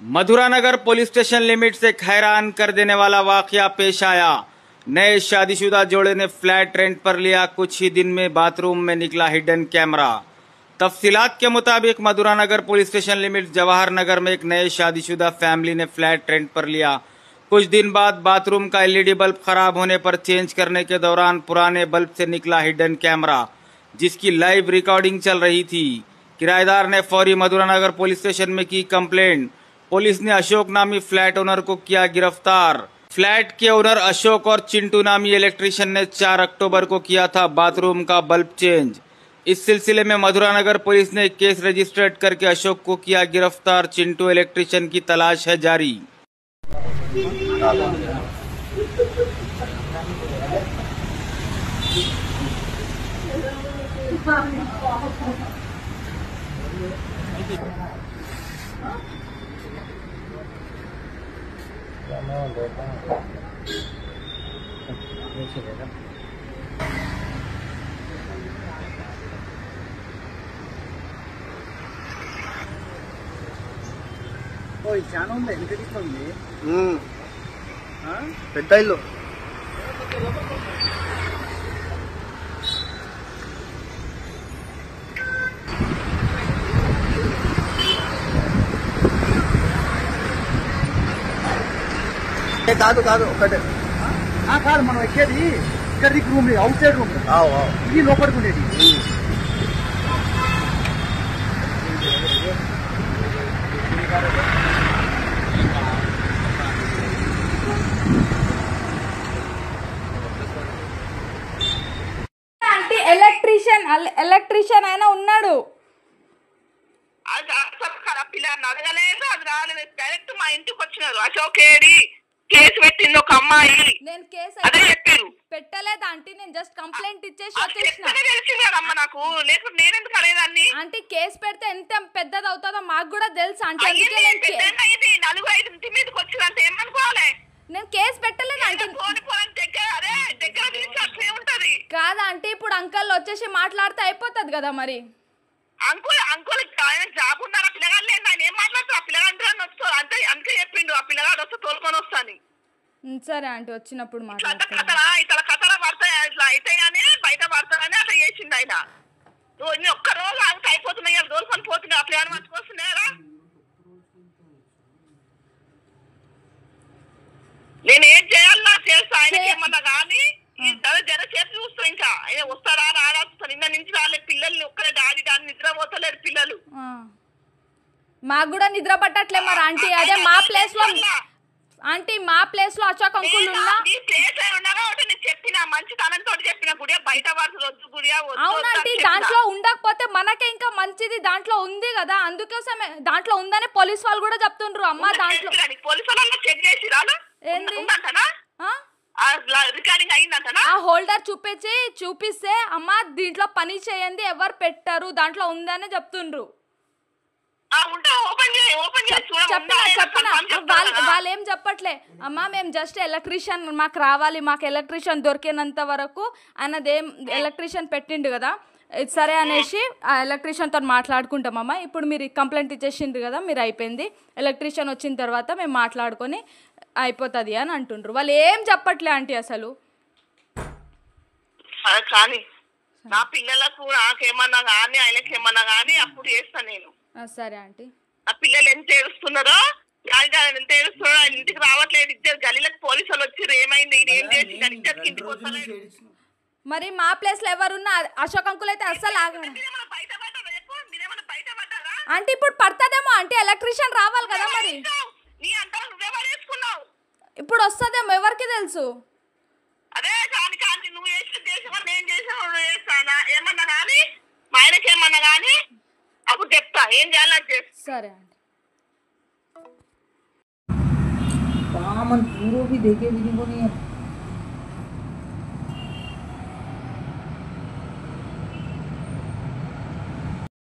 मधुरानगर police station limit से हैरान कर देने वाला वाकया पेश आया। नए शादीशुदा जोड़े ने फ्लैट रेंट पर लिया, कुछ ही दिन में बाथरूम में निकला हिडन कैमरा। तफसीलात के मुताबिक मधुरानगर police station limit Jawahar Nagar में एक नए शादीशुदा फैमिली ने फ्लैट रेंट पर लिया। कुछ दिन बाद बाथरूम का एलईडी बल्ब खराब होने पर चेंज करने के दौरान पुराने बल्ब से निकला हिडन कैमरा, जिसकी लाइव रिकॉर्डिंग चल रही थी। किराएदार ने फौरी मधुरानगर पुलिस स्टेशन में की कंप्लेंट। पुलिस ने अशोक नामी फ्लैट ओनर को किया गिरफ्तार। फ्लैट के ओनर अशोक और चिंटू नामी इलेक्ट्रीशियन ने 4 अक्टूबर को किया था बाथरूम का बल्ब चेंज। इस सिलसिले में मधुरानगर पुलिस ने केस रजिस्टर्ड करके अशोक को किया गिरफ्तार। चिंटू इलेक्ट्रीशियन की तलाश है जारी। చాలా ఉంది ఎంత తీసుకుంది పెద్ద ఇల్లు కాదు కాదు ఒకటే కాదు మనం ఎక్కేది ఇక్కడ రూమ్ అవుట్ సైడ్ రూమ్ ఇది లోపలికి ఉండేది. ఎలక్ట్రీషియన్ అయినా ఉన్నాడు. పిల్లని అడగలేదు, అది రాలేదు. డైరెక్ట్ మా ఇంటికి వచ్చినారు. అశోక్ ఏడి కేసు పెట్టింది ఒక అమ్మాయి. నేను కేసు అదే చెప్పారు. పెట్టలేదు ఆంటీ, నేను జస్ట్ కంప్లైంట్ ఇచ్చేసి వచ్చేసిన. తెలిసింది కదమ్మా నాకు, లేకపోతే నేనెందుకు అడగదాన్ని? ఆంటీ కేసు పెడితే ఎంత పెద్దది అవుతుందో మాకు కూడా తెలుసు ఆంటీ. నలుగురు 5 ఇంటి మీదకి వచ్చిందంటే ఏమనుకోవాలి? నేను కేసు పెట్టలేదు ఆంటీ. కాదా ఆంటీ, ఇప్పుడు అంకల్ వచ్చేసి మాట్లాడితే అయిపోతుంది కదా. మరి అంకుల్ ఆయన జాబ్ ఉన్నారు, ఆ పిల్లగాడు లేదు. ఆయన ఏం మాట్లాడతారు? ఆ పిల్లగాడు వస్తారు అంతే, అందుకే చెప్పిండు ఆ పిల్లగాడు వస్తే తోలుకొని వస్తాను. సరే ఆంటీ, వచ్చినప్పుడు ఇట్లా కథల పడతాయి, ఇట్లా అయితాయని బయట పడతాయని అట్లా చేసిండు ఆయన. ఒక్క రోజు ఆగితే అయిపోతున్నాయి, తోలుకొని పోతున్నాయి. ఆ పిల్లగాడు మంచిగా వస్తున్నాయా? నేను ఏం చేయాలన్నా చేస్తా. ఆయనకి ఏమన్నా కానీ జర చేసి చూస్తా. ఇంకా ఆయన వస్తారా రాడా నిన్న నుంచి రాలే. పిల్లల్ని ఒక్కరే డాడీ నిద్రపోతలేరు పిల్లలు. మాకు కూడా నిద్ర పట్టట్లే మరి ఆంటీ. అదే మా ప్లేస్ లో ఆంటీ, మా ప్లేస్ లో అశోక్ అంకుల్ ఉన్నా చెప్పిన మంచి తనంతో చెప్పిన గుడియా బయట వద్దు గుడియా. అవునంటీ, దాంట్లో ఉండకపోతే మనకే ఇంకా మంచిది. దాంట్లో ఉంది కదా, అందుకోసమే దాంట్లో ఉందని పోలీస్ వాళ్ళు కూడా చెప్తుండ్రు. అమ్మ దాంట్లో పోలీసు వాళ్ళు చెక్ చేసి రాను రికార్డింగ్ అయిందంటనా? ఆ హోల్డర్ చూపిస్తే అమ్మ దీంట్లో పని చేయండి, ఎవరు పెట్టారు, దాంట్లో ఉందని చెప్తుండ్రు. వాళ్ళు ఏం చెప్పట్లే అమ్మా, మేము జస్ట్ ఎలక్ట్రీషియన్ మాకు రావాలి, మాకు ఎలక్ట్రీషియన్ దొరికినంత వరకు ఆయనదేం ఎలక్ట్రీషియన్ పెట్టిండు కదా, సరే అనేసి ఆ ఎలక్ట్రీషియన్తో మాట్లాడుకుంటామమ్మా. ఇప్పుడు మీరు కంప్లైంట్ ఇచ్చేసిండ్రు కదా, మీరు అయిపోయింది. ఎలక్ట్రీషియన్ వచ్చిన తర్వాత మేము మాట్లాడుకొని అయిపోతుంది అని అంటుండ్రు. వాళ్ళు ఏం చెప్పట్లే ఆంటీ అసలు. కానీ నా పిల్లలకు నాకేమన్నా కానీ ఆయనకి ఏమన్నా కానీ అప్పుడు చేస్తాను నేను. సరే ఆంటీ. నా పిల్లలు ఎంత ఏడుస్తున్నారో, ఎంత ఏడుస్తున్నారో, ఆయన ఇంటికి రావట్లేదు. ఇద్దరు గలీలకు పోలీసు వాళ్ళు వచ్చి ఏమైంది, ఏం చేసి ఇద్దరికి ఇంటికి వస్తలేదు. మరి మా ప్లేస్ లో ఎవరున్నా అశోక్ అంకుల్ అయితే అస్సలు ఆగడు ఆంటీ. ఇప్పుడు పడుతుందేమో ఆంటీ, ఎలక్ట్రీషియన్ రావాలి కదా. మరి ఇప్పుడు వస్తుందేమో, ఎవరికి తెలుసు. అదే కానీ నువ్వు నేను చేసాను ఏమన్నా కానీ మా ఆయనకి ఏమన్నా కానీ అప్పుడు చెప్తా ఏం చేయాలని. సరే అండి. पूरा भी देखे भी नहीं